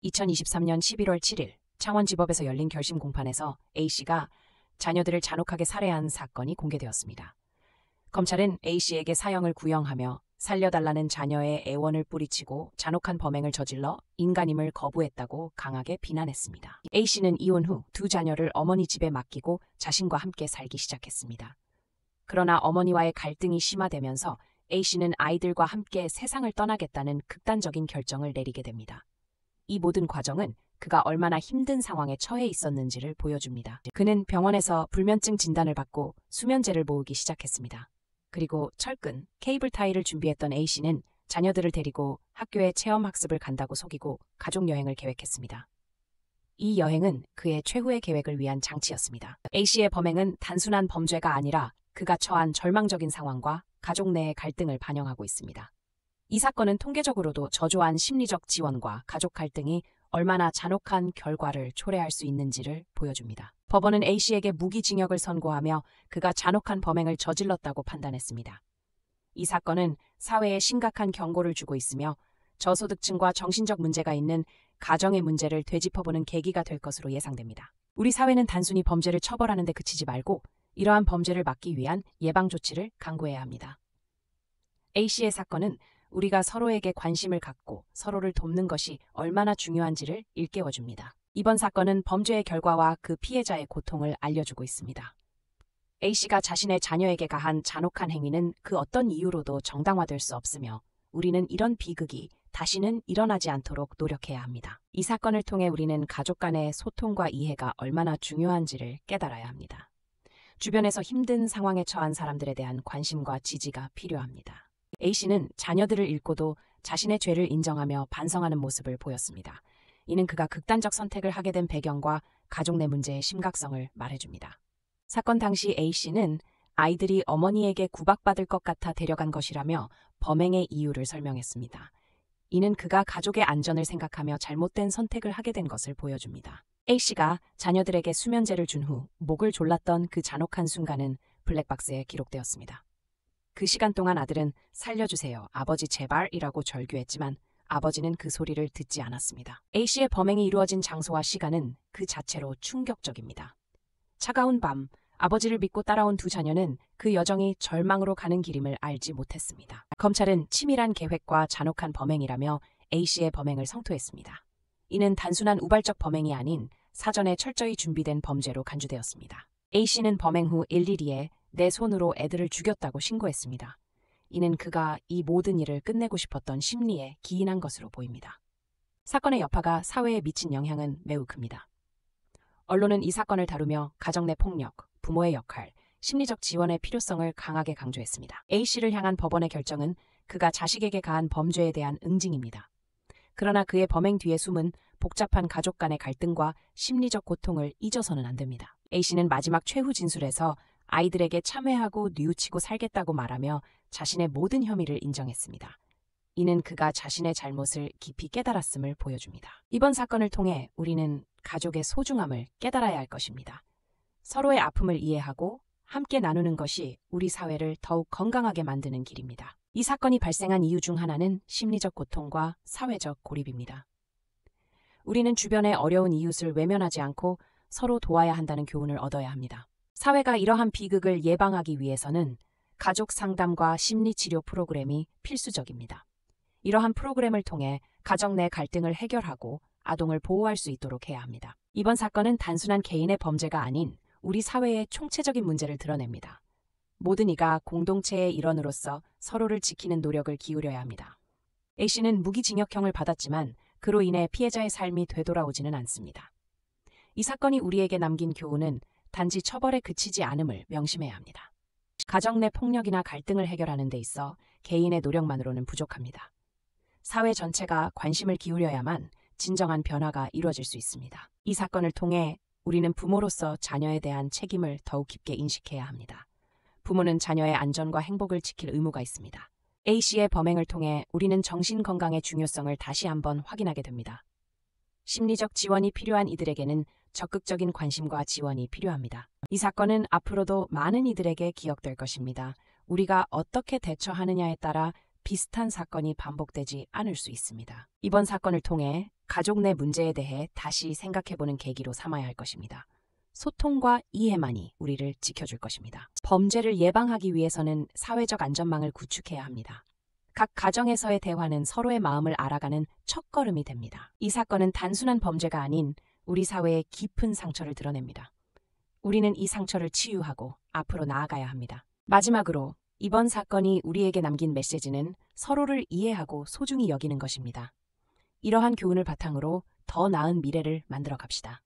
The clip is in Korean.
2023년 11월 7일 창원지법에서 열린 결심 공판에서 A씨가 자녀들을 잔혹하게 살해한 사건이 공개되었습니다. 검찰은 A씨에게 사형을 구형하며 살려달라는 자녀의 애원을 뿌리치고 잔혹한 범행을 저질러 인간임을 거부했다고 강하게 비난했습니다. A씨는 이혼 후 두 자녀를 어머니 집에 맡기고 자신과 함께 살기 시작했습니다. 그러나 어머니와의 갈등이 심화되면서 A씨는 아이들과 함께 세상을 떠나겠다는 극단적인 결정을 내리게 됩니다. 이 모든 과정은 그가 얼마나 힘든 상황에 처해 있었는지를 보여줍니다. 그는 병원에서 불면증 진단을 받고 수면제를 모으기 시작했습니다. 그리고 철근, 케이블 타이를 준비했던 A씨는 자녀들을 데리고 학교에 체험학습을 간다고 속이고 가족여행을 계획했습니다. 이 여행은 그의 최후의 계획을 위한 장치였습니다. A씨의 범행은 단순한 범죄가 아니라 그가 처한 절망적인 상황과 가족 내의 갈등을 반영하고 있습니다. 이 사건은 통계적으로도 저조한 심리적 지원과 가족 갈등이 얼마나 잔혹한 결과를 초래할 수 있는지를 보여줍니다. 법원은 A씨에게 무기징역을 선고하며 그가 잔혹한 범행을 저질렀다고 판단했습니다. 이 사건은 사회에 심각한 경고를 주고 있으며 저소득층과 정신적 문제가 있는 가정의 문제를 되짚어보는 계기가 될 것으로 예상됩니다. 우리 사회는 단순히 범죄를 처벌하는 데 그치지 말고 이러한 범죄를 막기 위한 예방 조치를 강구해야 합니다. A씨의 사건은 우리가 서로에게 관심을 갖고 서로를 돕는 것이 얼마나 중요한지를 일깨워줍니다. 이번 사건은 범죄의 결과와 그 피해자의 고통을 알려주고 있습니다. A씨가 자신의 자녀에게 가한 잔혹한 행위는 그 어떤 이유로도 정당화될 수 없으며 우리는 이런 비극이 다시는 일어나지 않도록 노력해야 합니다. 이 사건을 통해 우리는 가족 간의 소통과 이해가 얼마나 중요한지를 깨달아야 합니다. 주변에서 힘든 상황에 처한 사람들에 대한 관심과 지지가 필요합니다. A씨는 자녀들을 잃고도 자신의 죄를 인정하며 반성하는 모습을 보였습니다. 이는 그가 극단적 선택을 하게 된 배경과 가족 내 문제의 심각성을 말해줍니다. 사건 당시 A씨는 아이들이 어머니에게 구박받을 것 같아 데려간 것이라며 범행의 이유를 설명했습니다. 이는 그가 가족의 안전을 생각하며 잘못된 선택을 하게 된 것을 보여줍니다. A씨가 자녀들에게 수면제를 준 후 목을 졸랐던 그 잔혹한 순간은 블랙박스에 기록되었습니다. 그 시간 동안 아들은 살려주세요, 아버지 제발이라고 절규했지만 아버지는 그 소리를 듣지 않았습니다. A씨의 범행이 이루어진 장소와 시간은 그 자체로 충격적입니다. 차가운 밤, 아버지를 믿고 따라온 두 자녀는 그 여정이 절망으로 가는 길임을 알지 못했습니다. 검찰은 치밀한 계획과 잔혹한 범행이라며 A씨의 범행을 성토했습니다. 이는 단순한 우발적 범행이 아닌 사전에 철저히 준비된 범죄로 간주되었습니다. A씨는 범행 후 일일이에 내 손으로 애들을 죽였다고 신고했습니다. 이는 그가 이 모든 일을 끝내고 싶었던 심리에 기인한 것으로 보입니다. 사건의 여파가 사회에 미친 영향은 매우 큽니다. 언론은 이 사건을 다루며 가정 내 폭력, 부모의 역할, 심리적 지원의 필요성을 강하게 강조했습니다. A씨를 향한 법원의 결정은 그가 자식에게 가한 범죄에 대한 응징입니다. 그러나 그의 범행 뒤에 숨은 복잡한 가족 간의 갈등과 심리적 고통을 잊어서는 안 됩니다. A씨는 마지막 최후 진술에서 아이들에게 참회하고 뉘우치고 살겠다고 말하며 자신의 모든 혐의를 인정했습니다. 이는 그가 자신의 잘못을 깊이 깨달았음을 보여줍니다. 이번 사건을 통해 우리는 가족의 소중함을 깨달아야 할 것입니다. 서로의 아픔을 이해하고 함께 나누는 것이 우리 사회를 더욱 건강하게 만드는 길입니다. 이 사건이 발생한 이유 중 하나는 심리적 고통과 사회적 고립입니다. 우리는 주변의 어려운 이웃을 외면하지 않고 서로 도와야 한다는 교훈을 얻어야 합니다. 사회가 이러한 비극을 예방하기 위해서는 가족 상담과 심리치료 프로그램이 필수적입니다. 이러한 프로그램을 통해 가정 내 갈등을 해결하고 아동을 보호할 수 있도록 해야 합니다. 이번 사건은 단순한 개인의 범죄가 아닌 우리 사회의 총체적인 문제를 드러냅니다. 모든 이가 공동체의 일원으로서 서로를 지키는 노력을 기울여야 합니다. A씨는 무기징역형을 받았지만 그로 인해 피해자의 삶이 되돌아오지는 않습니다. 이 사건이 우리에게 남긴 교훈은 단지 처벌에 그치지 않음을 명심해야 합니다. 가정 내 폭력이나 갈등을 해결하는 데 있어 개인의 노력만으로는 부족합니다. 사회 전체가 관심을 기울여야만 진정한 변화가 이루어질 수 있습니다. 이 사건을 통해 우리는 부모로서 자녀에 대한 책임을 더욱 깊게 인식해야 합니다. 부모는 자녀의 안전과 행복을 지킬 의무가 있습니다. A씨의 범행을 통해 우리는 정신건강의 중요성을 다시 한번 확인하게 됩니다. 심리적 지원이 필요한 이들에게는 적극적인 관심과 지원이 필요합니다. 이 사건은 앞으로도 많은 이들에게 기억될 것입니다. 우리가 어떻게 대처하느냐에 따라 비슷한 사건이 반복되지 않을 수 있습니다. 이번 사건을 통해 가족 내 문제에 대해 다시 생각해보는 계기로 삼아야 할 것입니다. 소통과 이해만이 우리를 지켜줄 것입니다. 범죄를 예방하기 위해서는 사회적 안전망을 구축해야 합니다. 각 가정에서의 대화는 서로의 마음을 알아가는 첫걸음이 됩니다. 이 사건은 단순한 범죄가 아닌 우리 사회의 깊은 상처를 드러냅니다. 우리는 이 상처를 치유하고 앞으로 나아가야 합니다. 마지막으로 이번 사건이 우리에게 남긴 메시지는 서로를 이해하고 소중히 여기는 것입니다. 이러한 교훈을 바탕으로 더 나은 미래를 만들어 갑시다.